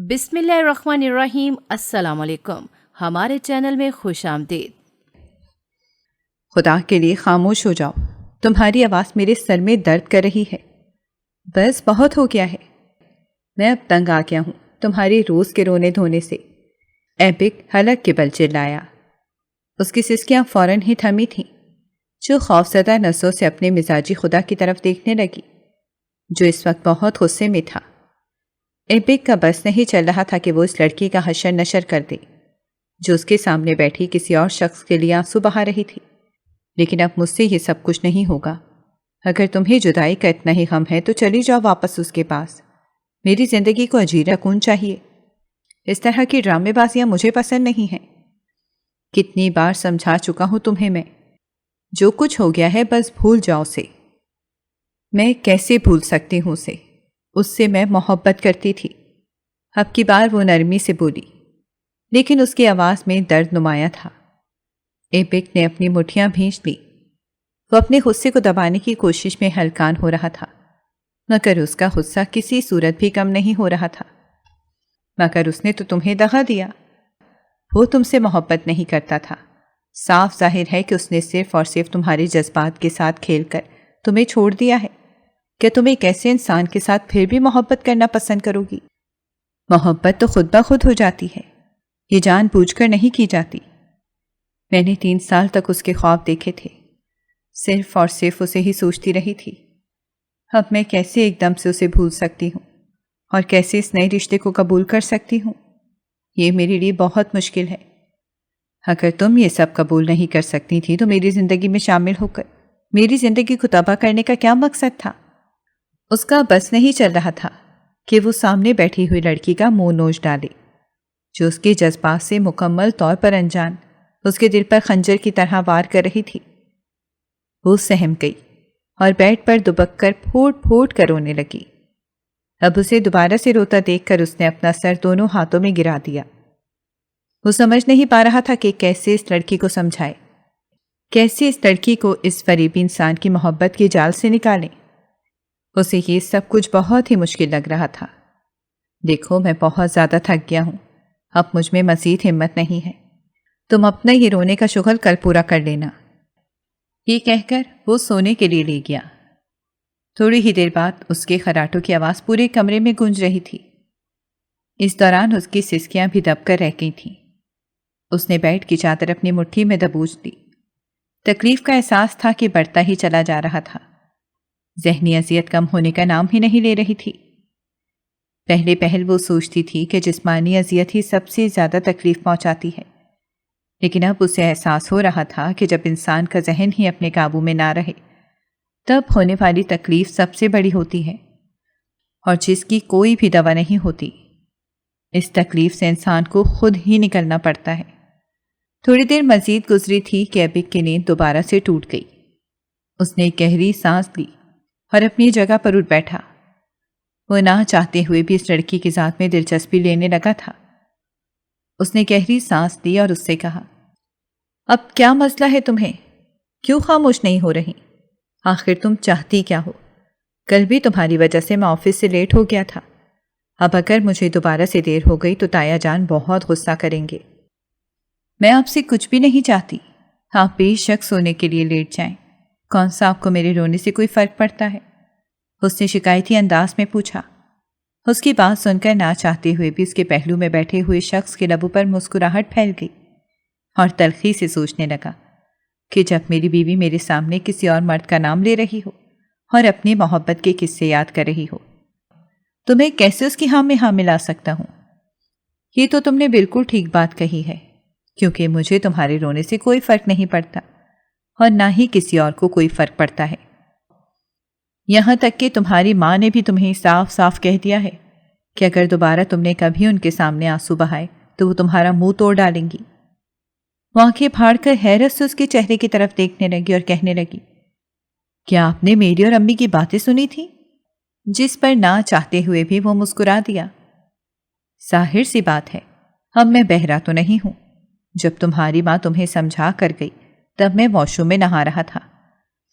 بسم اللہ الرحمن الرحیم۔ السلام علیکم، ہمارے چینل میں خوش آمدید۔ خدا کے لیے خاموش ہو جاؤ، تمہاری آواز میرے سر میں درد کر رہی ہے۔ بس بہت ہو گیا ہے، میں اب تنگ آ گیا ہوں تمہارے روز کے رونے دھونے سے۔ ایبک حلق کے بل چلایا۔ اس کی سسکیاں فوراً ہی تھمی تھیں، جو خوفزدہ نسوں سے اپنے مزاجی خدا کی طرف دیکھنے لگی، جو اس وقت بہت غصے میں تھا۔ ایبک کا بس نہیں چل رہا تھا کہ وہ اس لڑکی کا حشر نشر کر دے، جو اس کے سامنے بیٹھی کسی اور شخص کے لیے آنسو بہا رہی تھی۔ لیکن اب مجھ سے یہ سب کچھ نہیں ہوگا۔ اگر تمہیں جدائی کا اتنا ہی غم ہے تو چلی جاؤ واپس اس کے پاس۔ میری زندگی کو اجیرا سکون چاہیے۔ اس طرح کی ڈرامے بازیاں مجھے پسند نہیں ہیں۔ کتنی بار سمجھا چکا ہوں تمہیں میں، جو کچھ ہو گیا ہے بس بھول جاؤ اسے۔ میں کیسے بھول سکتی ہوں اسے؟ اس سے میں محبت کرتی تھی۔ اب کی بار وہ نرمی سے بولی، لیکن اس کی آواز میں درد نمایاں تھا۔ ایبک نے اپنی مٹھیاں بھینچ لی۔ وہ اپنے غصے کو دبانے کی کوشش میں ہلکان ہو رہا تھا، مگر اس کا غصہ کسی صورت بھی کم نہیں ہو رہا تھا۔ مگر اس نے تو تمہیں دغا دیا۔ وہ تم سے محبت نہیں کرتا تھا۔ صاف ظاہر ہے کہ اس نے صرف اور صرف تمہارے جذبات کے ساتھ کھیل کر تمہیں چھوڑ دیا ہے۔ کیا تم ایک ایسے انسان کے ساتھ پھر بھی محبت کرنا پسند کرو گی؟ محبت تو خود بخود ہو جاتی ہے، یہ جان بوجھ کر نہیں کی جاتی۔ میں نے 3 سال تک اس کے خواب دیکھے تھے، صرف اور صرف اسے ہی سوچتی رہی تھی۔ اب میں کیسے ایک دم سے اسے بھول سکتی ہوں اور کیسے اس نئے رشتے کو قبول کر سکتی ہوں؟ یہ میرے لیے بہت مشکل ہے۔ اگر تم یہ سب قبول نہیں کر سکتی تھی تو میری زندگی میں شامل ہو کر میری زندگی کو تباہ کرنے کا کیا مقصد تھا؟ اس کا بس نہیں چل رہا تھا کہ وہ سامنے بیٹھی ہوئی لڑکی کا منہ نوچ ڈالے، جو اس کے جذبات سے مکمل طور پر انجان اس کے دل پر خنجر کی طرح وار کر رہی تھی۔ وہ سہم گئی اور بیڈ پر دبک کر پھوٹ پھوٹ کر رونے لگی۔ اب اسے دوبارہ سے روتا دیکھ کر اس نے اپنا سر دونوں ہاتھوں میں گرا دیا۔ وہ سمجھ نہیں پا رہا تھا کہ کیسے اس لڑکی کو سمجھائے، کیسے اس لڑکی کو اس فریبی انسان کی محبت کے جال سے نکالیں۔ اسے یہ سب کچھ بہت ہی مشکل لگ رہا تھا۔ دیکھو، میں بہت زیادہ تھک گیا ہوں، اب مجھ میں مزید ہمت نہیں ہے۔ تم اپنا یہ رونے کا شغل کل پورا کر لینا۔ یہ کہہ کر وہ سونے کے لیے لے گیا۔ تھوڑی ہی دیر بعد اس کے خراٹوں کی آواز پورے کمرے میں گونج رہی تھی۔ اس دوران اس کی سسکیاں بھی دب کر رہ گئی تھیں۔ اس نے بیڈ کی چادر اپنی مٹھی میں دبوچ دی۔ تکلیف کا احساس تھا کہ بڑھتا ہی چلا جا رہا تھا۔ ذہنی اذیت کم ہونے کا نام ہی نہیں لے رہی تھی۔ پہلے پہل وہ سوچتی تھی کہ جسمانی اذیت ہی سب سے زیادہ تکلیف پہنچاتی ہے، لیکن اب اسے احساس ہو رہا تھا کہ جب انسان کا ذہن ہی اپنے قابو میں نہ رہے تب ہونے والی تکلیف سب سے بڑی ہوتی ہے، اور جس کی کوئی بھی دوا نہیں ہوتی۔ اس تکلیف سے انسان کو خود ہی نکلنا پڑتا ہے۔ تھوڑی دیر مزید گزری تھی کہ ایبک کی نیند دوبارہ سے ٹوٹ گئی۔ اس نے ایک گہری سانس لی اور اپنی جگہ پر اٹھ بیٹھا۔ وہ نہ چاہتے ہوئے بھی اس لڑکی کی ذات میں دلچسپی لینے لگا تھا۔ اس نے گہری سانس لی اور اس سے کہا، اب کیا مسئلہ ہے تمہیں؟ کیوں خاموش نہیں ہو رہی؟ آخر تم چاہتی کیا ہو؟ کل بھی تمہاری وجہ سے میں آفس سے لیٹ ہو گیا تھا۔ اب اگر مجھے دوبارہ سے دیر ہو گئی تو تایا جان بہت غصہ کریں گے۔ میں آپ سے کچھ بھی نہیں چاہتی، آپ بے شک سونے کے لیے لیٹ جائیں۔ کون سا آپ کو میرے رونے سے کوئی فرق پڑتا ہے؟ اس نے شکایتی انداز میں پوچھا۔ اس کی بات سن کر نہ چاہتے ہوئے بھی اس کے پہلو میں بیٹھے ہوئے شخص کے لبوں پر مسکراہٹ پھیل گئی اور تلخی سے سوچنے لگا کہ جب میری بیوی میرے سامنے کسی اور مرد کا نام لے رہی ہو اور اپنی محبت کے قصے یاد کر رہی ہو تو میں کیسے اس کی ہاں میں ہاں ملا سکتا ہوں؟ یہ تو تم نے بالکل ٹھیک بات کہی ہے، کیونکہ مجھے تمہارے رونے سے کوئی فرق نہیں پڑتا اور نہ ہی کسی اور کو کوئی فرق پڑتا ہے۔ یہاں تک کہ تمہاری ماں نے بھی تمہیں صاف صاف کہہ دیا ہے کہ اگر دوبارہ تم نے کبھی ان کے سامنے آنسو بہائے تو وہ تمہارا منہ توڑ ڈالیں گی۔ وہ آنکھیں پھاڑ کر حیرت سے اس کے چہرے کی طرف دیکھنے لگی اور کہنے لگی، کیا آپ نے میری اور امی کی باتیں سنی تھی؟ جس پر نہ چاہتے ہوئے بھی وہ مسکرا دیا۔ ظاہر سی بات ہے، اب میں بہرا تو نہیں ہوں۔ جب تمہاری ماں تمہیں سمجھا کر گئی تب میں واش روم میں نہا رہا تھا۔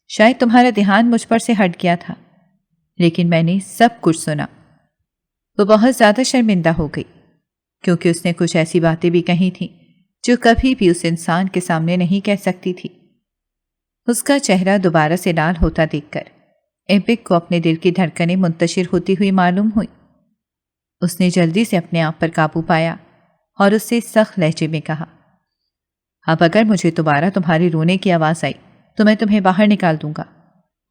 شاید تمہارا دھیان مجھ پر سے ہٹ گیا تھا، لیکن میں نے سب کچھ سنا۔ وہ بہت زیادہ شرمندہ ہو گئی کیونکہ اس نے کچھ ایسی باتیں بھی کہی تھیں جو کبھی بھی اس انسان کے سامنے نہیں کہہ سکتی تھی۔ اس کا چہرہ دوبارہ سے لال ہوتا دیکھ کر ایپک کو اپنے دل کی دھڑکنیں منتشر ہوتی ہوئی معلوم ہوئی۔ اس نے جلدی سے اپنے آپ پر قابو پایا اور اس سے سخت لہجے میں کہا، اب اگر مجھے دوبارہ تمہاری رونے کی آواز آئی تو میں تمہیں باہر نکال دوں گا،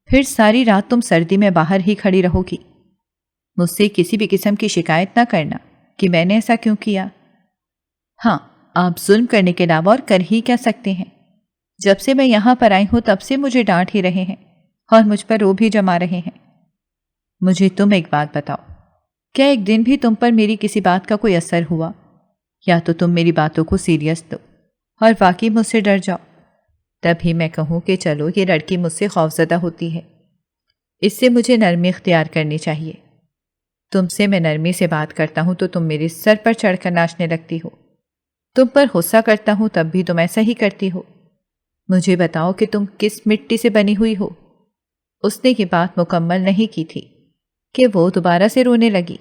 پھر ساری رات تم سردی میں باہر ہی کھڑی رہو گی۔ مجھ سے کسی بھی قسم کی شکایت نہ کرنا کہ میں نے ایسا کیوں کیا۔ ہاں، آپ ظلم کرنے کے علاوہ اور کر ہی کیا سکتے ہیں؟ جب سے میں یہاں پر آئی ہوں تب سے مجھے ڈانٹ ہی رہے ہیں اور مجھ پر رو بھی جما رہے ہیں۔ مجھے تم ایک بات بتاؤ، کیا ایک دن بھی تم پر میری کسی بات کا کوئی اثر ہوا؟ یا تو تم میری باتوں کو سیریس دو اور واقعی مجھ سے ڈر جاؤ، تب ہی میں کہوں کہ چلو یہ لڑکی مجھ سے خوفزدہ ہوتی ہے، اس سے مجھے نرمی اختیار کرنی چاہیے۔ تم سے میں نرمی سے بات کرتا ہوں تو تم میرے سر پر چڑھ کر ناچنے لگتی ہو، تم پر غصہ کرتا ہوں تب بھی تم ایسا ہی کرتی ہو۔ مجھے بتاؤ کہ تم کس مٹی سے بنی ہوئی ہو؟ اس نے یہ بات مکمل نہیں کی تھی کہ وہ دوبارہ سے رونے لگی۔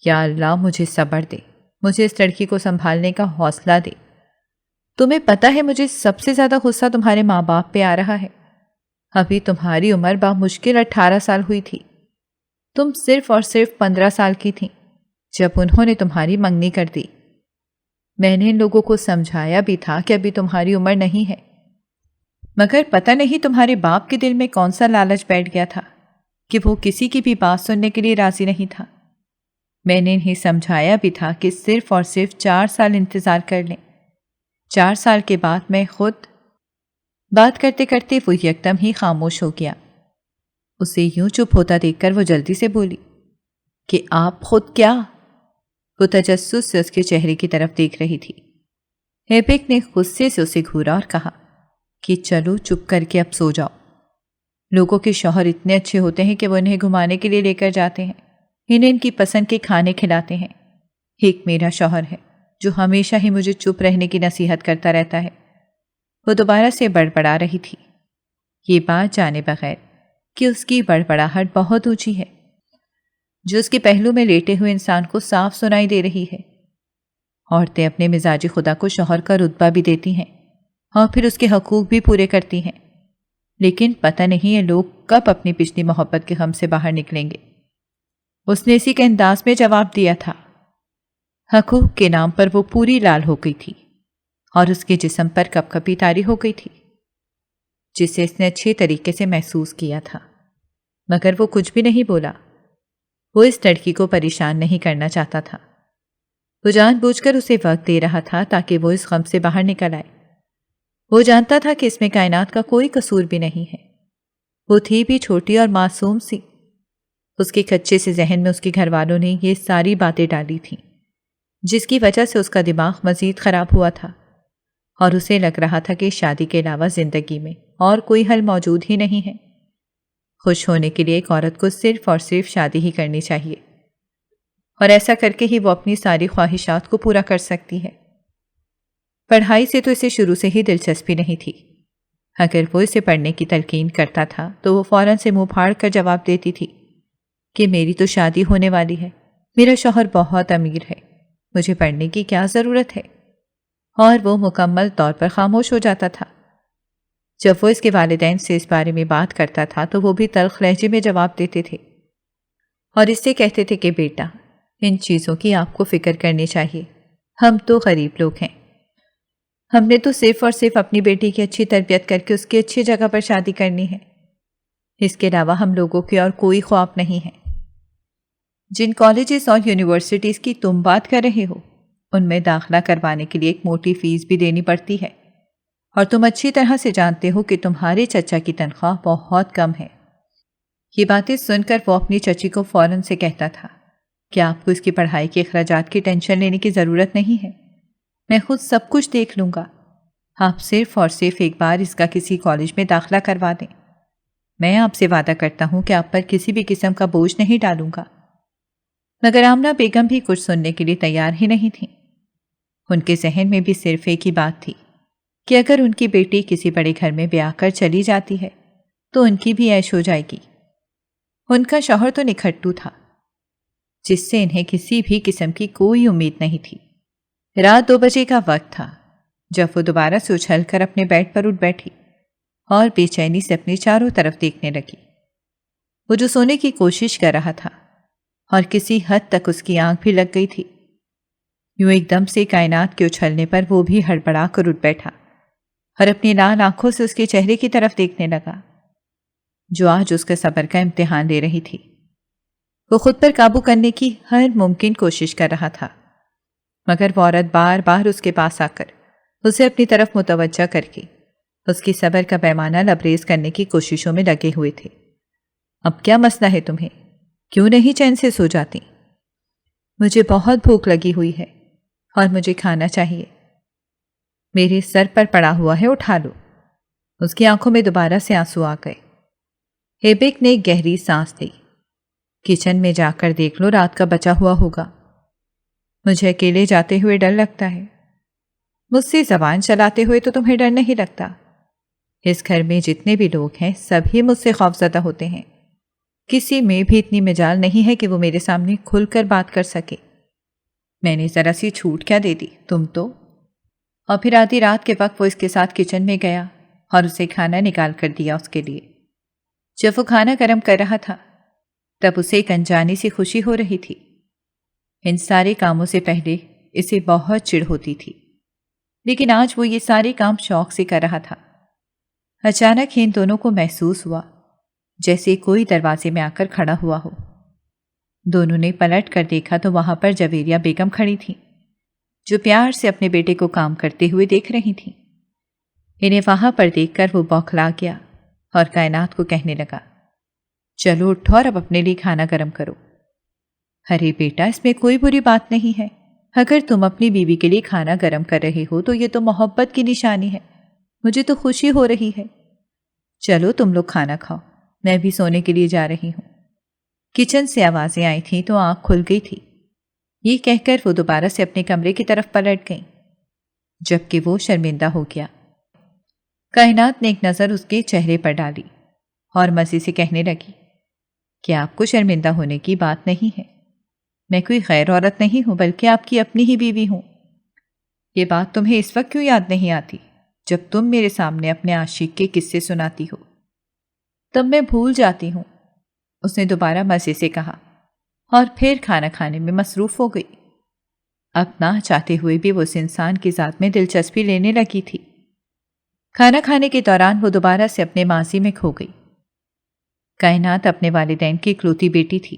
یا اللہ مجھے صبر دے، مجھے اس لڑکی کو سنبھالنے کا حوصلہ دے۔ تمہیں پتہ ہے مجھے سب سے زیادہ غصہ تمہارے ماں باپ پہ آ رہا ہے۔ ابھی تمہاری عمر بمشکل 18 سال ہوئی تھی، تم صرف اور صرف 15 سال کی تھیں جب انہوں نے تمہاری منگنی کر دی۔ میں نے ان لوگوں کو سمجھایا بھی تھا کہ ابھی تمہاری عمر نہیں ہے، مگر پتہ نہیں تمہارے باپ کے دل میں کون سا لالچ بیٹھ گیا تھا کہ وہ کسی کی بھی بات سننے کے لیے راضی نہیں تھا۔ میں نے انہیں سمجھایا بھی تھا کہ صرف اور صرف 4 سال انتظار کر لیں۔ 4 سال کے بعد میں خود… بات کرتے کرتے وہ یکدم ہی خاموش ہو گیا۔ اسے یوں چپ ہوتا دیکھ کر وہ جلدی سے بولی کہ آپ خود کیا؟ وہ تجسس سے اس کے چہرے کی طرف دیکھ رہی تھی۔ ایپک نے غصے سے اسے گھورا اور کہا کہ چلو چپ کر کے اب سو جاؤ۔ لوگوں کے شوہر اتنے اچھے ہوتے ہیں کہ وہ انہیں گھمانے کے لیے لے کر جاتے ہیں، انہیں ان کی پسند کے کھانے کھلاتے ہیں۔ ایک میرا شوہر ہے جو ہمیشہ ہی مجھے چپ رہنے کی نصیحت کرتا رہتا ہے۔ وہ دوبارہ سے بڑبڑا رہی تھی، یہ بات جانے بغیر کہ اس کی بڑبڑاہٹ بہت اونچی ہے، جو اس کے پہلو میں لیٹے ہوئے انسان کو صاف سنائی دے رہی ہے۔ عورتیں اپنے مزاج خدا کو شوہر کا رتبہ بھی دیتی ہیں اور پھر اس کے حقوق بھی پورے کرتی ہیں، لیکن پتہ نہیں یہ لوگ کب اپنی پچھلی محبت کے غم سے باہر نکلیں گے۔ اس نے اسی کے انداز میں جواب دیا تھا۔ حقوق کے نام پر وہ پوری لال ہو گئی تھی اور اس کے جسم پر کپ کپی طاری ہو گئی تھی، جسے اس نے اچھے طریقے سے محسوس کیا تھا، مگر وہ کچھ بھی نہیں بولا۔ وہ اس لڑکی کو پریشان نہیں کرنا چاہتا تھا، وہ جان بوجھ کر اسے وقت دے رہا تھا تاکہ وہ اس غم سے باہر نکل آئے۔ وہ جانتا تھا کہ اس میں کائنات کا کوئی قصور بھی نہیں ہے، وہ تھی بھی چھوٹی اور معصوم سی۔ اس کے کچے سے ذہن میں اس کے گھر والوں نے یہ ساری باتیں ڈالی تھیں، جس کی وجہ سے اس کا دماغ مزید خراب ہوا تھا اور اسے لگ رہا تھا کہ شادی کے علاوہ زندگی میں اور کوئی حل موجود ہی نہیں ہے۔ خوش ہونے کے لیے ایک عورت کو صرف اور صرف شادی ہی کرنی چاہیے، اور ایسا کر کے ہی وہ اپنی ساری خواہشات کو پورا کر سکتی ہے۔ پڑھائی سے تو اسے شروع سے ہی دلچسپی نہیں تھی۔ اگر وہ اسے پڑھنے کی تلقین کرتا تھا تو وہ فوراً سے منہ پھاڑ کر جواب دیتی تھی کہ میری تو شادی ہونے والی ہے، میرا شوہر بہت امیر ہے، مجھے پڑھنے کی کیا ضرورت ہے، اور وہ مکمل طور پر خاموش ہو جاتا تھا۔ جب وہ اس کے والدین سے اس بارے میں بات کرتا تھا تو وہ بھی تلخ لہجے میں جواب دیتے تھے اور اس سے کہتے تھے کہ بیٹا، ان چیزوں کی آپ کو فکر کرنی چاہیے، ہم تو غریب لوگ ہیں، ہم نے تو صرف اور صرف اپنی بیٹی کی اچھی تربیت کر کے اس کی اچھی جگہ پر شادی کرنی ہے، اس کے علاوہ ہم لوگوں کے اور کوئی خواب نہیں ہے۔ جن کالجز اور یونیورسٹیز کی تم بات کر رہے ہو ان میں داخلہ کروانے کے لیے ایک موٹی فیس بھی دینی پڑتی ہے، اور تم اچھی طرح سے جانتے ہو کہ تمہارے چچا کی تنخواہ بہت کم ہے۔ یہ باتیں سن کر وہ اپنی چچی کو فوراً سے کہتا تھا کہ آپ کو اس کی پڑھائی کے اخراجات کی ٹینشن لینے کی ضرورت نہیں ہے، میں خود سب کچھ دیکھ لوں گا، آپ صرف اور صرف ایک بار اس کا کسی کالج میں داخلہ کروا دیں، میں آپ سے وعدہ کرتا ہوں کہ آپ پر کسی بھی قسم کا بوجھ نہیں ڈالوں گا۔ مگر آمنہ بیگم بھی کچھ سننے کے لیے تیار ہی نہیں تھیں۔ ان کے ذہن میں بھی صرف ایک ہی بات تھی کہ اگر ان کی بیٹی کسی بڑے گھر میں بیاہ کر چلی جاتی ہے تو ان کی بھی عیش ہو جائے گی۔ ان کا شوہر تو نکھٹو تھا، جس سے انہیں کسی بھی قسم کی کوئی امید نہیں تھی۔ رات 2 بجے کا وقت تھا جب وہ دوبارہ سے اچھل کر اپنے بیڈ پر اٹھ بیٹھی اور بے چینی سے اپنے چاروں طرف دیکھنے لگی۔ وہ جو سونے کی کوشش کر رہا تھا اور کسی حد تک اس کی آنکھ بھی لگ گئی تھی، یوں ایک دم سے کائنات کے اچھلنے پر وہ بھی ہڑبڑا کر اٹھ بیٹھا اور اپنی لال آنکھوں سے اس کے چہرے کی طرف دیکھنے لگا جو آج اس کے صبر کا امتحان لے رہی تھی۔ وہ خود پر قابو کرنے کی ہر ممکن کوشش کر رہا تھا، مگر وہ عورت بار بار اس کے پاس آ کر اسے اپنی طرف متوجہ کر کے اس کی صبر کا پیمانہ لبریز کرنے کی کوششوں میں لگے ہوئے تھے۔ اب کیا مسئلہ ہے تمہیں؟ کیوں نہیں چین سے سو جاتی؟ مجھے بہت بھوک لگی ہوئی ہے اور مجھے کھانا چاہیے۔ میرے سر پر پڑا ہوا ہے، اٹھا لو۔ اس کی آنکھوں میں دوبارہ سے آنسو آ گئے۔ ہیبک نے ایک گہری سانس لی۔ کچن میں جا کر دیکھ لو، رات کا بچا ہوا ہوگا۔ مجھے اکیلے جاتے ہوئے ڈر لگتا ہے۔ مجھ سے زبان چلاتے ہوئے تو تمہیں ڈر نہیں لگتا؟ اس گھر میں جتنے بھی لوگ ہیں سبھی مجھ سے خوفزدہ ہوتے ہیں۔ کسی میں بھی اتنی مجال نہیں ہے کہ وہ میرے سامنے کھل کر بات کر سکے۔ میں نے ذرا سی چھوٹ کیا دے دی، تم تو۔ اور پھر آدھی رات کے وقت وہ اس کے ساتھ کچن میں گیا اور اسے کھانا نکال کر دیا اس کے لیے۔ جب وہ کھانا گرم کر رہا تھا تب اسے ایک انجانی سی خوشی ہو رہی تھی۔ ان سارے کاموں سے پہلے اسے بہت چڑ ہوتی تھی، لیکن آج وہ یہ سارے کام شوق سے کر رہا تھا۔ اچانک ان دونوں کو محسوس ہوا جیسے کوئی دروازے میں آ کر کھڑا ہوا ہو۔ دونوں نے پلٹ کر دیکھا تو وہاں پر جویریہ بیگم کھڑی تھیں، جو پیار سے اپنے بیٹے کو کام کرتے ہوئے دیکھ رہی تھیں۔ انہیں وہاں پر دیکھ کر وہ بوکھلا گیا اور کائنات کو کہنے لگا، چلو اٹھو اور اب اپنے لیے کھانا گرم کرو۔ ارے بیٹا، اس میں کوئی بری بات نہیں ہے۔ اگر تم اپنی بیوی کے لیے کھانا گرم کر رہے ہو تو یہ تو محبت کی نشانی ہے۔ مجھے تو خوشی ہو رہی ہے۔ چلو تم لوگ کھانا کھاؤ، میں بھی سونے کے لیے جا رہی ہوں۔ کچن سے آوازیں آئی تھیں تو آنکھ کھل گئی تھی۔ یہ کہہ کر وہ دوبارہ سے اپنے کمرے کی طرف پلٹ گئیں، جبکہ وہ شرمندہ ہو گیا۔ کائنات نے ایک نظر اس کے چہرے پر ڈالی اور مزے سے کہنے لگی، کہ آپ کو شرمندہ ہونے کی بات نہیں ہے۔ میں کوئی غیر عورت نہیں ہوں، بلکہ آپ کی اپنی ہی بیوی ہوں۔ یہ بات تمہیں اس وقت کیوں یاد نہیں آتی جب تم میرے سامنے اپنے عاشق کے قصے سناتی ہو؟ تب میں بھول جاتی ہوں، اس نے دوبارہ مزے سے کہا، اور پھر کھانا کھانے میں مصروف ہو گئی۔ اب نہ چاہتے ہوئے بھی وہ اس انسان کی ذات میں دلچسپی لینے لگی تھی۔ کھانا کھانے کے دوران وہ دوبارہ سے اپنے ماضی میں کھو گئی۔ کائنات اپنے والدین کی اکلوتی بیٹی تھی۔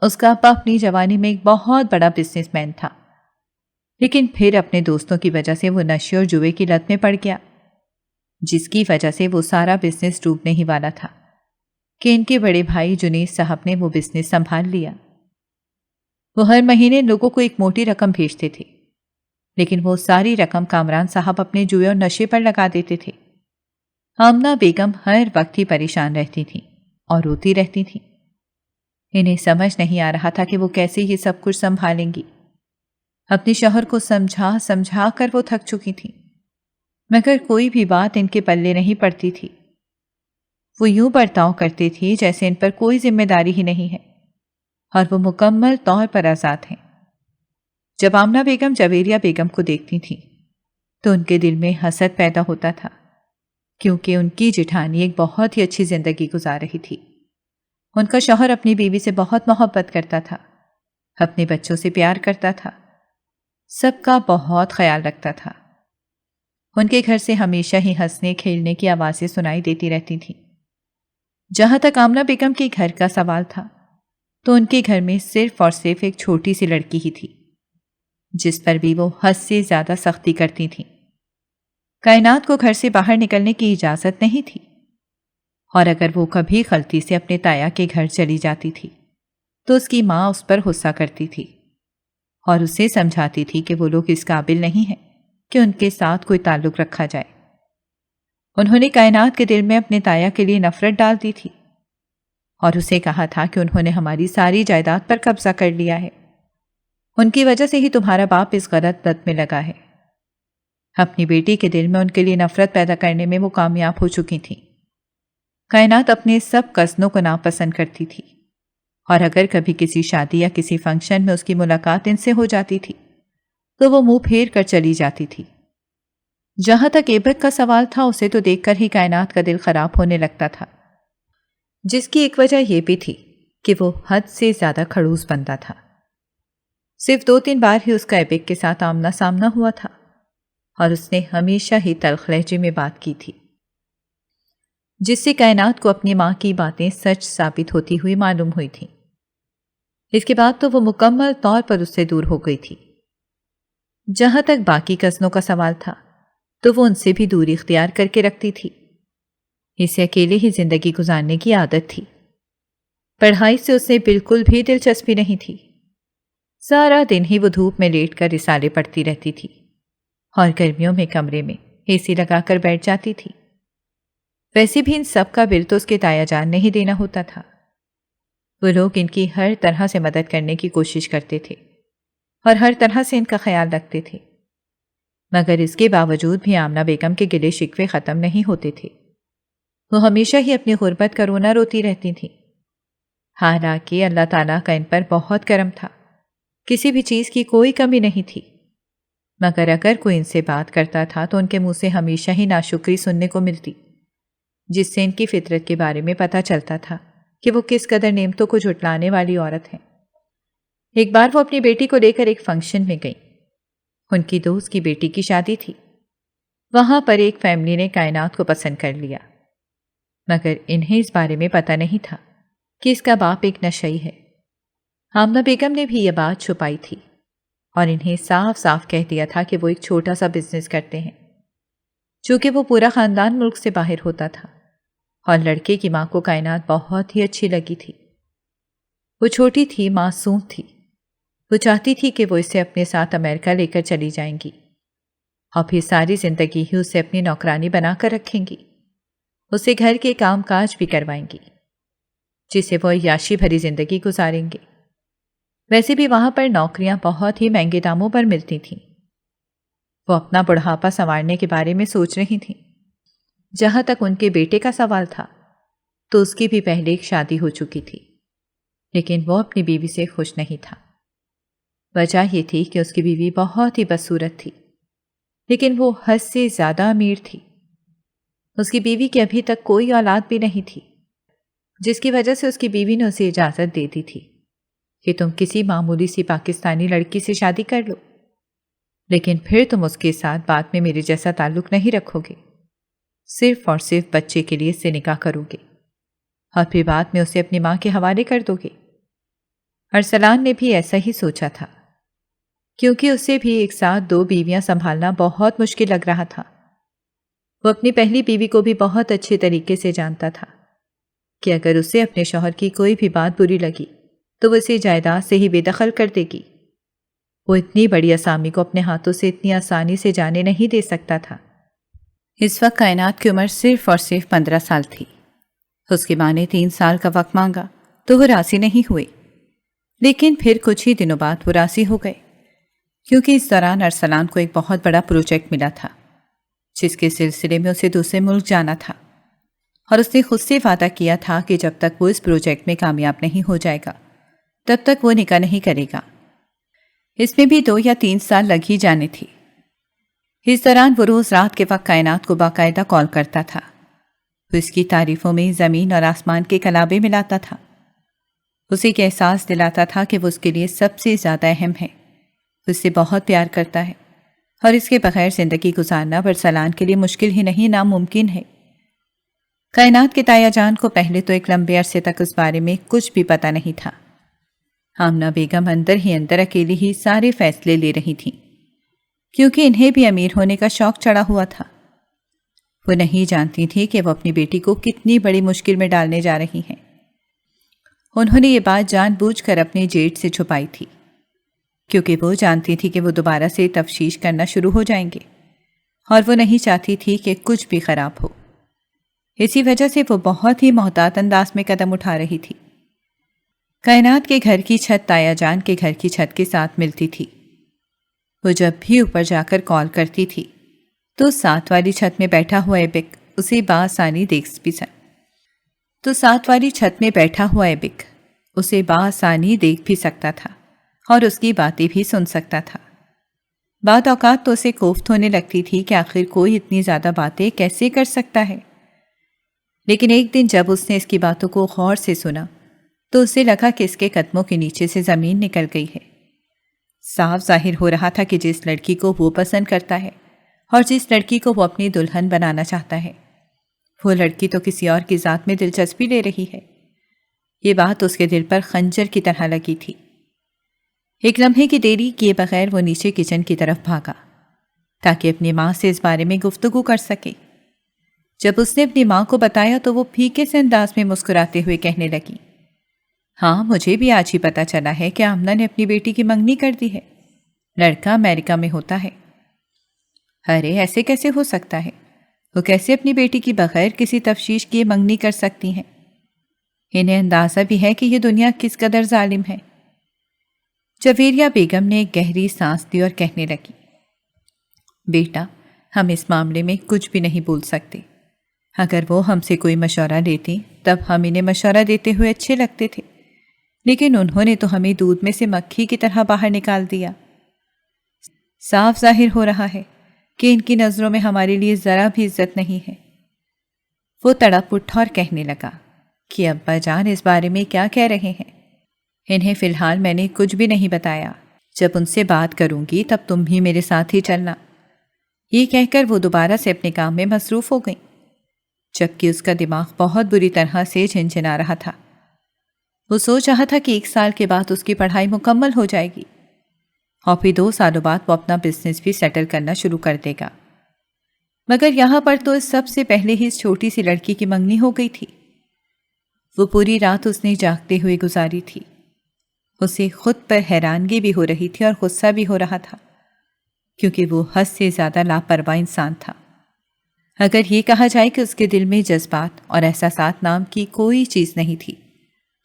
اس کا ابا اپنی جوانی میں ایک بہت بڑا بزنس مین تھا، لیکن پھر اپنے دوستوں کی وجہ سے وہ نشے اور جوئے کی لت میں پڑ گیا، جس کی وجہ سے وہ سارا بزنس ڈوبنے ہی والا تھا کہ ان کے بڑے بھائی جنید صاحب نے وہ بزنس سنبھال لیا۔ وہ ہر مہینے لوگوں کو ایک موٹی رقم بھیجتے تھے، لیکن وہ ساری رقم کامران صاحب اپنے جوئے اور نشے پر لگا دیتے تھے۔ آمنہ بیگم ہر وقت ہی پریشان رہتی تھیں اور روتی رہتی تھیں۔ انہیں سمجھ نہیں آ رہا تھا کہ وہ کیسے یہ سب کچھ سنبھالیں گی۔ اپنے شوہر کو سمجھا کر وہ تھک چکی تھیں، مگر کوئی بھی بات ان کے پلے نہیں پڑتی تھی۔ وہ یوں برتاؤ کرتی تھی جیسے ان پر کوئی ذمہ داری ہی نہیں ہے اور وہ مکمل طور پر آزاد ہیں۔ جب آمنہ بیگم جویریہ بیگم کو دیکھتی تھیں تو ان کے دل میں حسد پیدا ہوتا تھا، کیونکہ ان کی جٹھانی ایک بہت ہی اچھی زندگی گزار رہی تھی۔ ان کا شوہر اپنی بیوی سے بہت محبت کرتا تھا، اپنے بچوں سے پیار کرتا تھا، سب کا بہت خیال رکھتا تھا۔ ان کے گھر سے ہمیشہ ہی ہنسنے کھیلنے کی آوازیں سنائی دیتی رہتی تھیں۔ جہاں تک آمنہ بیگم کے گھر کا سوال تھا تو ان کے گھر میں صرف اور صرف ایک چھوٹی سی لڑکی ہی تھی، جس پر بھی وہ حد سے زیادہ سختی کرتی تھیں۔ کائنات کو گھر سے باہر نکلنے کی اجازت نہیں تھی، اور اگر وہ کبھی غلطی سے اپنے تایا کے گھر چلی جاتی تھی تو اس کی ماں اس پر غصہ کرتی تھی اور اسے سمجھاتی تھی کہ وہ لوگ اس قابل نہیں ہیں کہ ان کے ساتھ کوئی تعلق رکھا جائے۔ انہوں نے کائنات کے دل میں اپنے تایا کے لیے نفرت ڈال دی تھی اور اسے کہا تھا کہ انہوں نے ہماری ساری جائیداد پر قبضہ کر لیا ہے، ان کی وجہ سے ہی تمہارا باپ اس غلط لت میں لگا ہے۔ اپنی بیٹی کے دل میں ان کے لیے نفرت پیدا کرنے میں وہ کامیاب ہو چکی تھیں۔ کائنات اپنے سب کزنوں کو ناپسند کرتی تھی اور اگر کبھی کسی شادی یا کسی فنکشن میں اس کی ملاقات ان سے ہو جاتی تھی تو وہ منہ پھیر کر چلی جاتی تھی۔ جہاں تک ایبک کا سوال تھا، اسے تو دیکھ کر ہی کائنات کا دل خراب ہونے لگتا تھا، جس کی ایک وجہ یہ بھی تھی کہ وہ حد سے زیادہ کھڑوس بنتا تھا۔ صرف 2-3 بار ہی اس کا ایبک کے ساتھ آمنا سامنا ہوا تھا، اور اس نے ہمیشہ ہی تلخ لہجے میں بات کی تھی، جس سے کائنات کو اپنی ماں کی باتیں سچ ثابت ہوتی ہوئی معلوم ہوئی تھیں۔ اس کے بعد تو وہ مکمل طور پر اس سے دور ہو گئی تھی۔ جہاں تک باقی کزنوں کا سوال تھا تو وہ ان سے بھی دوری اختیار کر کے رکھتی تھی۔ اسے اکیلے ہی زندگی گزارنے کی عادت تھی۔ پڑھائی سے اسے بالکل بھی دلچسپی نہیں تھی۔ سارا دن ہی وہ دھوپ میں لیٹ کر رسالے پڑھتی رہتی تھی، اور گرمیوں میں کمرے میں اے سی لگا کر بیٹھ جاتی تھی۔ ویسے بھی ان سب کا بل تو اس کے تایا جان نے ہی دینا ہوتا تھا۔ وہ لوگ ان کی ہر طرح سے مدد کرنے کی کوشش کرتے تھے اور ہر طرح سے ان کا خیال رکھتے تھے، مگر اس کے باوجود بھی آمنہ بیگم کے گلے شکوے ختم نہیں ہوتے تھے۔ وہ ہمیشہ ہی اپنی غربت کا رونا روتی رہتی تھیں۔ حالانکہ اللہ تعالیٰ کا ان پر بہت کرم تھا، کسی بھی چیز کی کوئی کمی نہیں تھی، مگر اگر کوئی ان سے بات کرتا تھا تو ان کے منہ سے ہمیشہ ہی ناشکری سننے کو ملتی، جس سے ان کی فطرت کے بارے میں پتہ چلتا تھا کہ وہ کس قدر نعمتوں کو جھٹلانے والی عورت ہیں۔ ایک بار وہ اپنی بیٹی کو لے کر ایک فنکشن میں گئی۔ ان کی دوست کی بیٹی کی شادی تھی۔ وہاں پر ایک فیملی نے کائنات کو پسند کر لیا، مگر انہیں اس بارے میں پتہ نہیں تھا کہ اس کا باپ ایک نشئی ہے۔ آمنہ بیگم نے بھی یہ بات چھپائی تھی اور انہیں صاف صاف کہہ دیا تھا کہ وہ ایک چھوٹا سا بزنس کرتے ہیں۔ چونکہ وہ پورا خاندان ملک سے باہر ہوتا تھا اور لڑکے کی ماں کو کائنات بہت ہی اچھی لگی تھی۔ وہ چھوٹی تھی، معصوم تھی۔ وہ چاہتی تھی کہ وہ اسے اپنے ساتھ امریکہ لے کر چلی جائیں گی اور پھر ساری زندگی ہی اسے اپنی نوکرانی بنا کر رکھیں گی، اسے گھر کے کام کاج بھی کروائیں گی، جس سے وہ عیاشی بھری زندگی گزاریں گے۔ ویسے بھی وہاں پر نوکریاں بہت ہی مہنگے داموں پر ملتی تھیں۔ وہ اپنا بڑھاپا سنوارنے کے بارے میں سوچ رہی تھیں۔ جہاں تک ان کے بیٹے کا سوال تھا تو اس کی بھی پہلے ایک شادی ہو چکی تھی، لیکن وہ اپنی بیوی سے خوش نہیں تھا۔ وجہ یہ تھی کہ اس کی بیوی بہت ہی بدصورت تھی، لیکن وہ حد سے زیادہ امیر تھی۔ اس کی بیوی کی ابھی تک کوئی اولاد بھی نہیں تھی، جس کی وجہ سے اس کی بیوی نے اسے اجازت دے دی تھی کہ تم کسی معمولی سی پاکستانی لڑکی سے شادی کر لو، لیکن پھر تم اس کے ساتھ بعد میں میرے جیسا تعلق نہیں رکھو گے، صرف اور صرف بچے کے لیے اس سے نکاح کرو گے اور پھر بعد میں اسے اپنی ماں کے حوالے کر دو گے۔ ارسلان نے بھی ایسا ہی سوچا تھا، کیونکہ اسے بھی ایک ساتھ 2 بیویاں سنبھالنا بہت مشکل لگ رہا تھا۔ وہ اپنی پہلی بیوی کو بھی بہت اچھے طریقے سے جانتا تھا کہ اگر اسے اپنے شوہر کی کوئی بھی بات بری لگی تو وہ اسے جائیداد سے ہی بے دخل کر دے گی۔ وہ اتنی بڑی اسامی کو اپنے ہاتھوں سے اتنی آسانی سے جانے نہیں دے سکتا تھا۔ اس وقت کائنات کی عمر صرف اور صرف 15 سال تھی۔ اس کی ماں نے 3 سال کا وقت مانگا تو وہ راضی نہیں ہوئی، لیکن پھر کچھ ہی دنوں بعد وہ راضی ہو گئے، کیونکہ اس دوران ارسلان کو ایک بہت بڑا پروجیکٹ ملا تھا، جس کے سلسلے میں اسے دوسرے ملک جانا تھا، اور اس نے خود سے وعدہ کیا تھا کہ جب تک وہ اس پروجیکٹ میں کامیاب نہیں ہو جائے گا تب تک وہ نکاح نہیں کرے گا۔ اس میں بھی 2 یا 3 سال لگ ہی جانے تھی۔ اس دوران وہ روز رات کے وقت کائنات کو باقاعدہ کال کرتا تھا۔ وہ اس کی تعریفوں میں زمین اور آسمان کے کلابے ملاتا تھا، اسے ایک احساس دلاتا تھا کہ وہ اس کے لیے سب سے زیادہ اہم ہے، اس سے بہت پیار کرتا ہے اور اس کے بغیر زندگی گزارنا ارسلان کے لیے مشکل ہی نہیں ناممکن ہے۔ کائنات کے تایا جان کو پہلے تو ایک لمبے عرصے تک اس بارے میں کچھ بھی پتہ نہیں تھا۔ آمنہ بیگم اندر ہی اندر اکیلی ہی سارے فیصلے لے رہی تھیں، کیونکہ انہیں بھی امیر ہونے کا شوق چڑھا ہوا تھا۔ وہ نہیں جانتی تھی کہ وہ اپنی بیٹی کو کتنی بڑی مشکل میں ڈالنے جا رہی ہیں۔ انہوں نے یہ بات جان بوجھ کر اپنے جیٹ سے چھپائی تھی، کیونکہ وہ جانتی تھی کہ وہ دوبارہ سے تفتیش کرنا شروع ہو جائیں گے، اور وہ نہیں چاہتی تھی کہ کچھ بھی خراب ہو۔ اسی وجہ سے وہ بہت ہی محتاط انداز میں قدم اٹھا رہی تھی۔ کائنات کے گھر کی چھت تایا جان کے گھر کی چھت کے ساتھ ملتی تھی۔ وہ جب بھی اوپر جا کر کال کرتی تھی تو 7 والی چھت میں بیٹھا ہوا ایبک اسے بآسانی دیکھ بھی سکتا۔ اسے بآسانی دیکھ بھی سکتا تھا اور اس کی باتیں بھی سن سکتا تھا۔ بعض اوقات تو اسے کوفت ہونے لگتی تھی کہ آخر کوئی اتنی زیادہ باتیں کیسے کر سکتا ہے، لیکن ایک دن جب اس نے اس کی باتوں کو غور سے سنا تو اسے لگا کہ اس کے قدموں کے نیچے سے زمین نکل گئی ہے۔ صاف ظاہر ہو رہا تھا کہ جس لڑکی کو وہ پسند کرتا ہے اور جس لڑکی کو وہ اپنی دلہن بنانا چاہتا ہے، وہ لڑکی تو کسی اور کی ذات میں دلچسپی لے رہی ہے۔ یہ بات اس کے دل پر خنجر کی طرح لگی تھی۔ ایک لمحے کی دیری کیے بغیر وہ نیچے کچن کی طرف بھاگا تاکہ اپنی ماں سے اس بارے میں گفتگو کر سکے۔ جب اس نے اپنی ماں کو بتایا تو وہ پھیکے سے انداز میں مسکراتے ہوئے کہنے لگی، ہاں مجھے بھی آج ہی پتا چلا ہے کہ آمنہ نے اپنی بیٹی کی منگنی کر دی ہے، لڑکا امریکہ میں ہوتا ہے۔ ارے ایسے کیسے ہو سکتا ہے؟ وہ کیسے اپنی بیٹی کی بغیر کسی تفشیش کیے منگنی کر سکتی ہیں؟ انہیں اندازہ بھی ہے کہ یہ دنیا کس قدر ظالم ہے۔ جویریہ بیگم نے ایک گہری سانس دی اور کہنے لگی، بیٹا ہم اس معاملے میں کچھ بھی نہیں بول سکتے۔ اگر وہ ہم سے کوئی مشورہ لیتی تب ہم انہیں مشورہ دیتے ہوئے اچھے لگتے تھے، لیکن انہوں نے تو ہمیں دودھ میں سے مکھی کی طرح باہر نکال دیا۔ صاف ظاہر ہو رہا ہے کہ ان کی نظروں میں ہمارے لیے ذرا بھی عزت نہیں ہے۔ وہ تڑپ اٹھا اور کہنے لگا کہ ابا جان اس بارے میں کیا کہہ رہے ہیں؟ انہیں فی الحال میں نے کچھ بھی نہیں بتایا، جب ان سے بات کروں گی تب تم بھی میرے ساتھ ہی چلنا۔ یہ کہہ کر وہ دوبارہ سے اپنے کام میں مصروف ہو گئی، جبکہ اس کا دماغ بہت بری طرح سے جھنجھنا رہا تھا۔ وہ سوچ رہا تھا کہ 1 سال کے بعد اس کی پڑھائی مکمل ہو جائے گی اور پھر 2 سالوں بعد وہ اپنا بزنس بھی سیٹل کرنا شروع کر دے گا، مگر یہاں پر تو سب سے پہلے ہی اس چھوٹی سی لڑکی کی منگنی ہو گئی تھی۔ وہ پوری رات اس نے جاگتے ہوئے گزاری تھی۔ اسے خود پر حیرانگی بھی ہو رہی تھی اور غصہ بھی ہو رہا تھا، کیونکہ وہ حد سے زیادہ لاپرواہ انسان تھا۔ اگر یہ کہا جائے کہ اس کے دل میں جذبات اور احساسات نام کی کوئی چیز نہیں تھی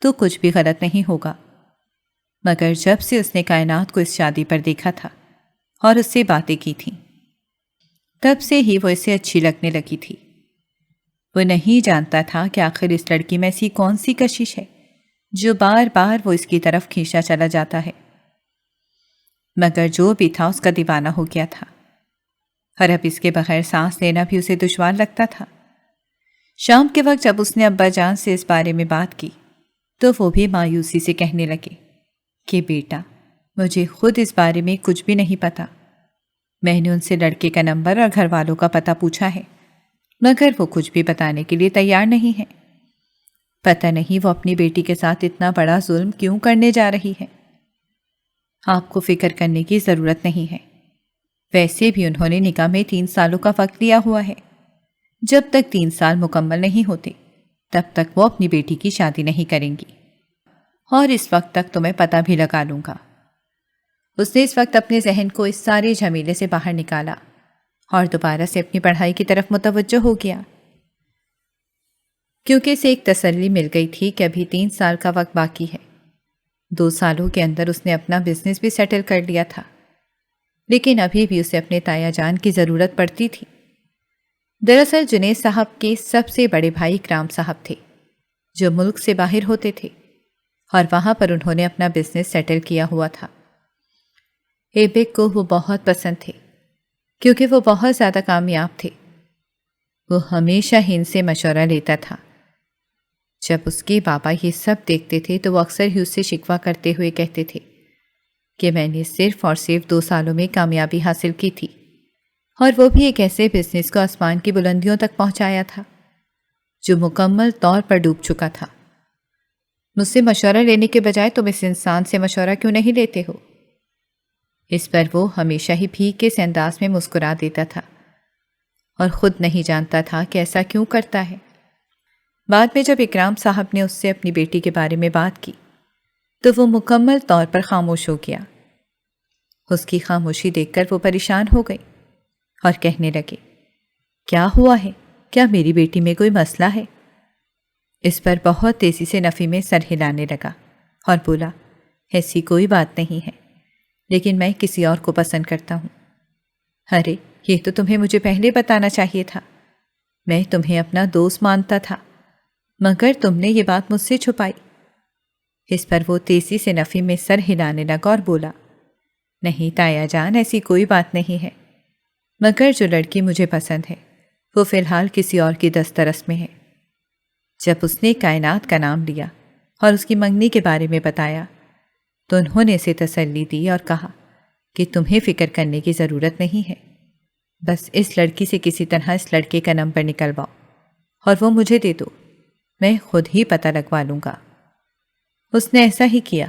تو کچھ بھی غلط نہیں ہوگا، مگر جب سے اس نے کائنات کو اس شادی پر دیکھا تھا اور اس سے باتیں کی تھیں، تب سے ہی وہ اسے اچھی لگنے لگی تھی۔ وہ نہیں جانتا تھا کہ آخر اس لڑکی میں ایسی کون سی کشش ہے جو بار بار وہ اس کی طرف کھینچا چلا جاتا ہے، مگر جو بھی تھا اس کا دیوانہ ہو گیا تھا، اور اب اس کے بغیر سانس لینا بھی اسے دشوار لگتا تھا۔ شام کے وقت جب اس نے ابا جان سے اس بارے میں بات کی تو وہ بھی مایوسی سے کہنے لگے کہ بیٹا مجھے خود اس بارے میں کچھ بھی نہیں پتا۔ میں نے ان سے لڑکے کا نمبر اور گھر والوں کا پتہ پوچھا ہے، مگر وہ کچھ بھی بتانے کے لیے تیار نہیں ہے۔ پتہ نہیں وہ اپنی بیٹی کے ساتھ اتنا بڑا ظلم کیوں کرنے جا رہی ہے۔ آپ کو فکر کرنے کی ضرورت نہیں ہے، ویسے بھی انہوں نے نکاح میں 3 سالوں کا وقت لیا ہوا ہے۔ جب تک 3 سال مکمل نہیں ہوتے تب تک وہ اپنی بیٹی کی شادی نہیں کریں گی، اور اس وقت تک تو میں پتہ بھی لگا لوں گا۔ اس نے اس وقت اپنے ذہن کو اس سارے جھمیلے سے باہر نکالا اور دوبارہ سے اپنی پڑھائی کی طرف متوجہ ہو گیا، کیونکہ اسے ایک تسلی مل گئی تھی کہ ابھی 3 سال کا وقت باقی ہے۔ 2 سالوں کے اندر اس نے اپنا بزنس بھی سیٹل کر لیا تھا، لیکن ابھی بھی اسے اپنے تایا جان کی ضرورت پڑتی تھی۔ دراصل جنید صاحب کے سب سے بڑے بھائی اکرام صاحب تھے، جو ملک سے باہر ہوتے تھے، اور وہاں پر انہوں نے اپنا بزنس سیٹل کیا ہوا تھا۔ ایبک کو وہ بہت پسند تھے، کیونکہ وہ بہت زیادہ کامیاب تھے۔ وہ ہمیشہ ہی ان سے مشورہ لیتا تھا۔ جب اس کے بابا یہ سب دیکھتے تھے تو وہ اکثر ہی اس سے شکوہ کرتے ہوئے کہتے تھے کہ میں نے صرف اور صرف 2 سالوں میں کامیابی حاصل کی تھی، اور وہ بھی ایک ایسے بزنس کو آسمان کی بلندیوں تک پہنچایا تھا جو مکمل طور پر ڈوب چکا تھا۔ مجھ سے مشورہ لینے کے بجائے تم اس انسان سے مشورہ کیوں نہیں لیتے ہو؟ اس پر وہ ہمیشہ ہی پھیکے سے انداز میں مسکرا دیتا تھا اور خود نہیں جانتا تھا کہ ایسا کیوں کرتا ہے۔ بعد میں جب اکرام صاحب نے اس سے اپنی بیٹی کے بارے میں بات کی تو وہ مکمل طور پر خاموش ہو گیا۔ اس کی خاموشی دیکھ کر وہ پریشان ہو گئی اور کہنے لگے، کیا ہوا ہے؟ کیا میری بیٹی میں کوئی مسئلہ ہے؟ اس پر بہت تیزی سے نفی میں سر ہلانے لگا اور بولا، ایسی کوئی بات نہیں ہے، لیکن میں کسی اور کو پسند کرتا ہوں۔ ارے یہ تو تمہیں مجھے پہلے بتانا چاہیے تھا، میں تمہیں اپنا دوست مانتا تھا، مگر تم نے یہ بات مجھ سے چھپائی۔ اس پر وہ تیزی سے نفی میں سر ہلانے لگا اور بولا، نہیں تایا جان، ایسی کوئی بات نہیں ہے، مگر جو لڑکی مجھے پسند ہے وہ فی الحال کسی اور کی دسترس میں ہے۔ جب اس نے کائنات کا نام لیا اور اس کی منگنی کے بارے میں بتایا تو انہوں نے اسے تسلی دی اور کہا کہ تمہیں فکر کرنے کی ضرورت نہیں ہے، بس اس لڑکی سے کسی طرح اس لڑکے کا نمبر نکلواؤ اور وہ مجھے دے دو، میں خود ہی پتہ لگوا لوں گا۔ اس نے ایسا ہی کیا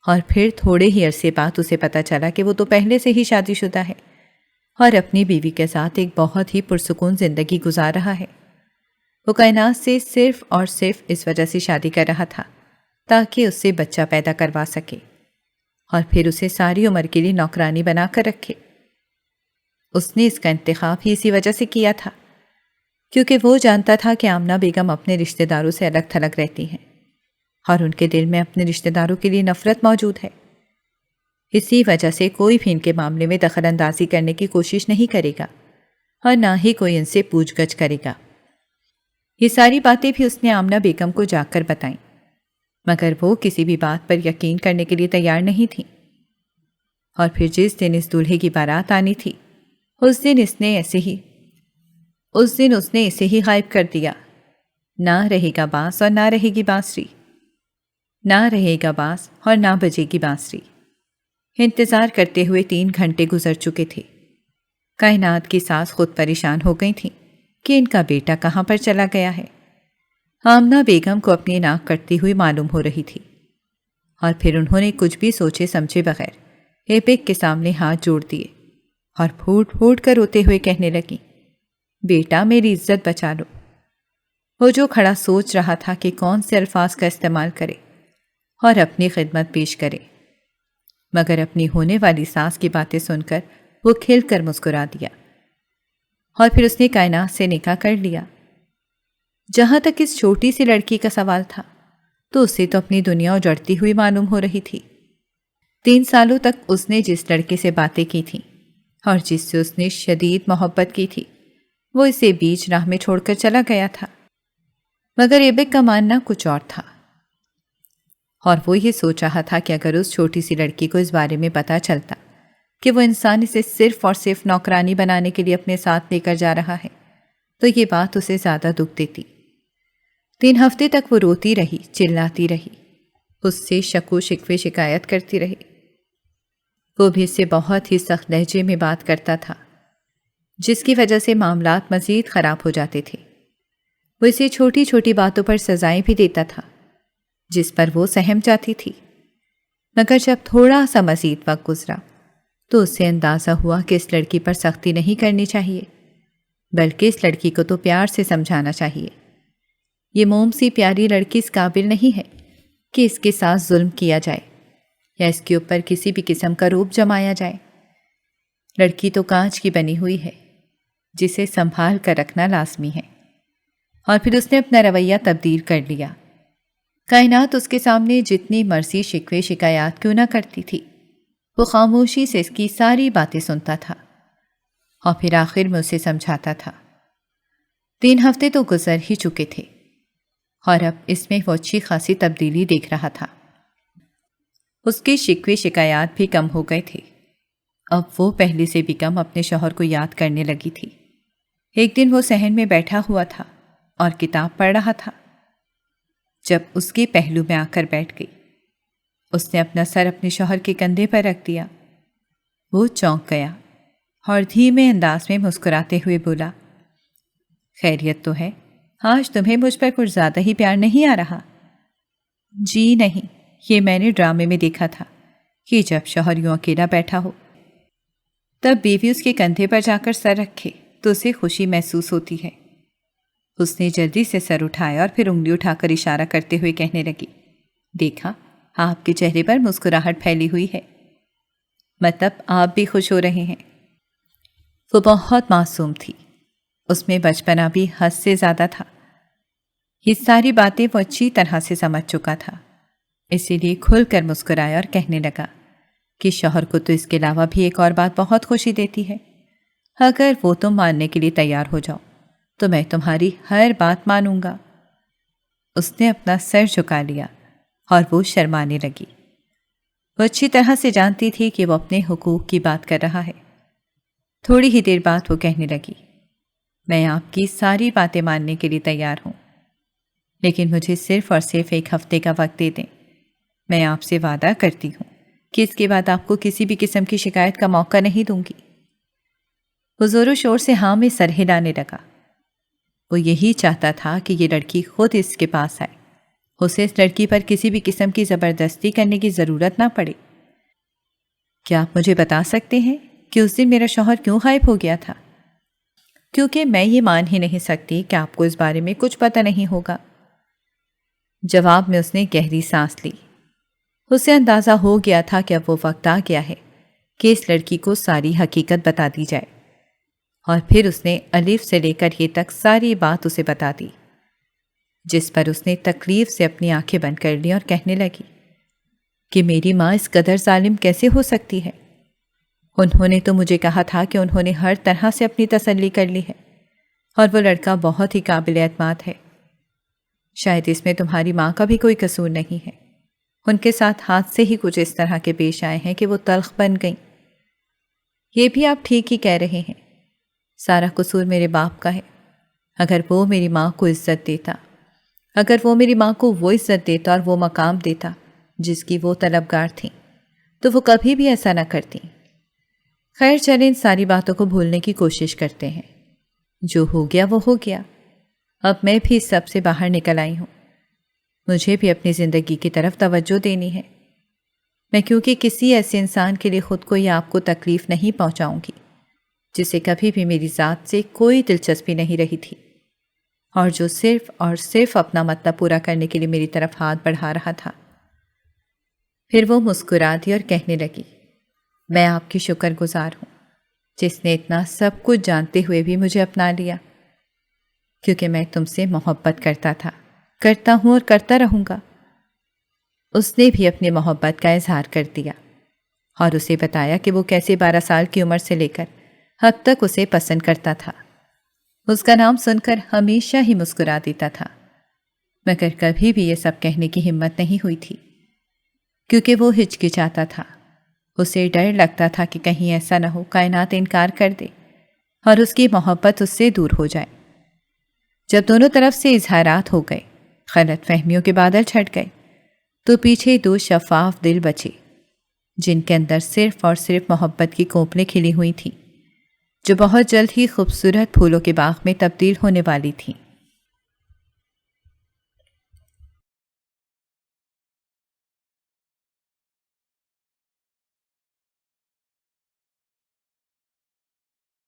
اور پھر تھوڑے ہی عرصے بعد اسے پتہ چلا کہ وہ تو پہلے سے ہی شادی شدہ ہے اور اپنی بیوی کے ساتھ ایک بہت ہی پرسکون زندگی گزار رہا ہے۔ وہ کائنات سے صرف اور صرف اس وجہ سے شادی کر رہا تھا تاکہ اس سے بچہ پیدا کروا سکے اور پھر اسے ساری عمر کے لیے نوکرانی بنا کر رکھے۔ اس نے اس کا انتخاب ہی اسی وجہ سے کیا تھا کیونکہ وہ جانتا تھا کہ آمنہ بیگم اپنے رشتہ داروں سے الگ تھلگ رہتی ہیں اور ان کے دل میں اپنے رشتہ داروں کے لیے نفرت موجود ہے۔ اسی وجہ سے کوئی بھی ان کے معاملے میں دخل اندازی کرنے کی کوشش نہیں کرے گا اور نہ ہی کوئی ان سے پوچھ گچھ کرے گا۔ یہ ساری باتیں بھی اس نے آمنہ بیگم کو جا کر بتائیں، مگر وہ کسی بھی بات پر یقین کرنے کے لیے تیار نہیں تھی۔ اور پھر جس دن اس دولہے کی بارات آنی تھی اس دن اس نے اسے ہی غائب کر دیا۔ نہ رہے گا بانس اور نہ رہے گی بانسری، نہ رہے گا بانس اور نہ بجے گی بانسری۔ انتظار کرتے ہوئے 3 گھنٹے گزر چکے تھے۔ کائنات کی ساس خود پریشان ہو گئی تھیں کہ ان کا بیٹا کہاں پر چلا گیا ہے۔ آمنہ بیگم کو اپنی ناک کٹتی ہوئی معلوم ہو رہی تھی اور پھر انہوں نے کچھ بھی سوچے سمجھے بغیر ایبک کے سامنے ہاتھ جوڑ دیے اور پھوٹ پھوٹ کر روتے ہوئے کہنے لگی، بیٹا میری عزت بچا لو۔ وہ جو کھڑا سوچ رہا تھا کہ کون سے الفاظ کا استعمال کرے اور اپنی خدمت پیش کرے، مگر اپنی ہونے والی ساس کی باتیں سن کر وہ کھل کر مسکرا دیا اور پھر اس نے کائنات سے نکاح کر لیا۔ جہاں تک اس چھوٹی سی لڑکی کا سوال تھا تو اسے تو اپنی دنیا اجڑتی ہوئی معلوم ہو رہی تھی۔ 3 سالوں تک اس نے جس لڑکے سے باتیں کی تھیں اور جس سے اس نے شدید محبت کی تھی وہ اسے بیچ راہ میں چھوڑ کر چلا گیا تھا، مگر ایبک کا ماننا کچھ اور تھا اور وہ یہ سوچ رہا تھا کہ اگر اس چھوٹی سی لڑکی کو اس بارے میں پتہ چلتا کہ وہ انسان اسے صرف اور صرف نوکرانی بنانے کے لیے اپنے ساتھ لے کر جا رہا ہے تو یہ بات اسے زیادہ دکھ دیتی۔ 3 ہفتے تک وہ روتی رہی، چلاتی رہی، اس سے شک و شکوے شکایت کرتی رہی۔ وہ بھی اس سے بہت ہی سخت لہجے میں بات کرتا تھا جس کی وجہ سے معاملات مزید خراب ہو جاتے تھے۔ وہ اسے چھوٹی چھوٹی باتوں پر سزائیں بھی دیتا تھا جس پر وہ سہم جاتی تھی، مگر جب تھوڑا سا مزید وقت گزرا تو اسے اندازہ ہوا کہ اس لڑکی پر سختی نہیں کرنی چاہیے بلکہ اس لڑکی کو تو پیار سے سمجھانا چاہیے۔ یہ موم سی پیاری لڑکی اس قابل نہیں ہے کہ اس کے ساتھ ظلم کیا جائے یا اس کے اوپر کسی بھی قسم کا روپ جمایا جائے۔ لڑکی تو کانچ کی بنی ہوئی ہے جسے سنبھال کر رکھنا لازمی ہے۔ اور پھر اس نے اپنا رویہ تبدیل کر لیا۔ کائنات اس کے سامنے جتنی مرضی شکوے شکایات کیوں نہ کرتی تھی، وہ خاموشی سے اس کی ساری باتیں سنتا تھا اور پھر آخر میں اسے سمجھاتا تھا۔ 3 ہفتے تو گزر ہی چکے تھے اور اب اس میں وہ اچھی خاصی تبدیلی دیکھ رہا تھا۔ اس کے شکوے شکایات بھی کم ہو گئے تھے۔ اب وہ پہلے سے بھی کم اپنے شوہر کو یاد کرنے لگی تھی۔ ایک دن وہ صحن میں بیٹھا ہوا تھا اور کتاب پڑھ رہا تھا جب اس کے پہلو میں آ کر بیٹھ گئی۔ اس نے اپنا سر اپنے شوہر کے کندھے پر رکھ دیا۔ وہ چونک گیا اور دھیمے انداز میں مسکراتے ہوئے بولا، خیریت تو ہے؟ آج تمہیں مجھ پر کچھ زیادہ ہی پیار نہیں آ رہا؟ جی نہیں، یہ میں نے ڈرامے میں دیکھا تھا کہ جب شوہر یوں اکیلا بیٹھا ہو تب بیوی اس کے کندھے پر جا کر سر رکھے تو اسے خوشی محسوس ہوتی ہے۔ اس نے جلدی سے سر اٹھایا اور پھر انگلی اٹھا کر اشارہ کرتے ہوئے کہنے لگی، دیکھا آپ کے چہرے پر مسکراہٹ پھیلی ہوئی ہے، مطلب آپ بھی خوش ہو رہے ہیں۔ وہ بہت معصوم تھی، اس میں بچپنا بھی حد سے زیادہ تھا۔ یہ ساری باتیں وہ اچھی طرح سے سمجھ چکا تھا، اسی لیے کھل کر مسکرایا اور کہنے لگا کہ شوہر کو تو اس کے علاوہ بھی ایک اور بات بہت خوشی دیتی ہے۔ اگر وہ تم ماننے کے لیے تیار ہو جاؤ تو میں تمہاری ہر بات مانوں گا۔ اس نے اپنا سر جھکا لیا اور وہ شرمانے لگی۔ وہ اچھی طرح سے جانتی تھی کہ وہ اپنے حقوق کی بات کر رہا ہے۔ تھوڑی ہی دیر بعد وہ کہنے لگی، میں آپ کی ساری باتیں ماننے کے لیے تیار ہوں، لیکن مجھے صرف اور صرف 1 ہفتے کا وقت دے دیں۔ میں آپ سے وعدہ کرتی ہوں کہ اس کے بعد آپ کو کسی بھی قسم کی شکایت کا موقع نہیں دوں گی۔ وہ زور و شور سے ہاں میں سر ہلانے لگا۔ وہ یہی چاہتا تھا کہ یہ لڑکی خود اس کے پاس آئے، اسے اس لڑکی پر کسی بھی قسم کی زبردستی کرنے کی ضرورت نہ پڑے۔ کیا آپ مجھے بتا سکتے ہیں کہ اس دن میرا شوہر کیوں غائب ہو گیا تھا؟ کیونکہ میں یہ مان ہی نہیں سکتی کہ آپ کو اس بارے میں کچھ پتہ نہیں ہوگا۔ جواب میں اس نے گہری سانس لی۔ اسے اندازہ ہو گیا تھا کہ اب وہ وقت آ گیا ہے کہ اس لڑکی کو ساری حقیقت بتا دی جائے، اور پھر اس نے الف سے لے کر یہ تک ساری بات اسے بتا دی، جس پر اس نے تکلیف سے اپنی آنکھیں بند کر لی اور کہنے لگی کہ میری ماں اس قدر ظالم کیسے ہو سکتی ہے؟ انہوں نے تو مجھے کہا تھا کہ انہوں نے ہر طرح سے اپنی تسلی کر لی ہے، اور وہ لڑکا بہت ہی قابل اعتماد ہے۔ شاید اس میں تمہاری ماں کا بھی کوئی قصور نہیں ہے، ان کے ساتھ ہاتھ سے ہی کچھ اس طرح کے پیش آئے ہیں کہ وہ تلخ بن گئیں۔ یہ بھی آپ ٹھیک ہی کہہ رہے ہیں، سارا قصور میرے باپ کا ہے۔ اگر وہ میری ماں کو عزت دیتا، اگر وہ میری ماں کو وہ عزت دیتا اور وہ مقام دیتا جس کی وہ طلبگار تھیں، تو وہ کبھی بھی ایسا نہ کرتی۔ خیر چلیں، ان ساری باتوں کو بھولنے کی کوشش کرتے ہیں۔ جو ہو گیا وہ ہو گیا، اب میں بھی اس سب سے باہر نکل آئی ہوں۔ مجھے بھی اپنی زندگی کی طرف توجہ دینی ہے۔ میں کیونکہ کسی ایسے انسان کے لیے خود کو یا آپ کو تکلیف نہیں پہنچاؤں گی جسے کبھی بھی میری ذات سے کوئی دلچسپی نہیں رہی تھی، اور جو صرف اور صرف اپنا مطلب پورا کرنے کے لیے میری طرف ہاتھ بڑھا رہا تھا۔ پھر وہ مسکرا دی اور کہنے لگی، میں آپ کی شکر گزار ہوں جس نے اتنا سب کچھ جانتے ہوئے بھی مجھے اپنا لیا، کیونکہ میں تم سے محبت کرتا تھا، کرتا ہوں اور کرتا رہوں گا۔ اس نے بھی اپنی محبت کا اظہار کر دیا اور اسے بتایا کہ وہ کیسے 12 سال کی عمر سے لے کر اب تک اسے پسند کرتا تھا۔ اس کا نام سن کر ہمیشہ ہی مسکرا دیتا تھا، مگر کبھی بھی یہ سب کہنے کی ہمت نہیں ہوئی تھی، کیونکہ وہ ہچکچاتا تھا۔ اسے ڈر لگتا تھا کہ کہیں ایسا نہ ہو کائنات انکار کر دے اور اس کی محبت اس سے دور ہو جائے۔ جب دونوں طرف سے اظہارات ہو گئے، غلط فہمیوں کے بادل چھٹ گئے، تو پیچھے 2 شفاف دل بچے جن کے اندر صرف اور صرف محبت کی کونپلیں کھلی ہوئی تھیں، جو بہت جلد ہی خوبصورت پھولوں کے باغ میں تبدیل ہونے والی تھیں۔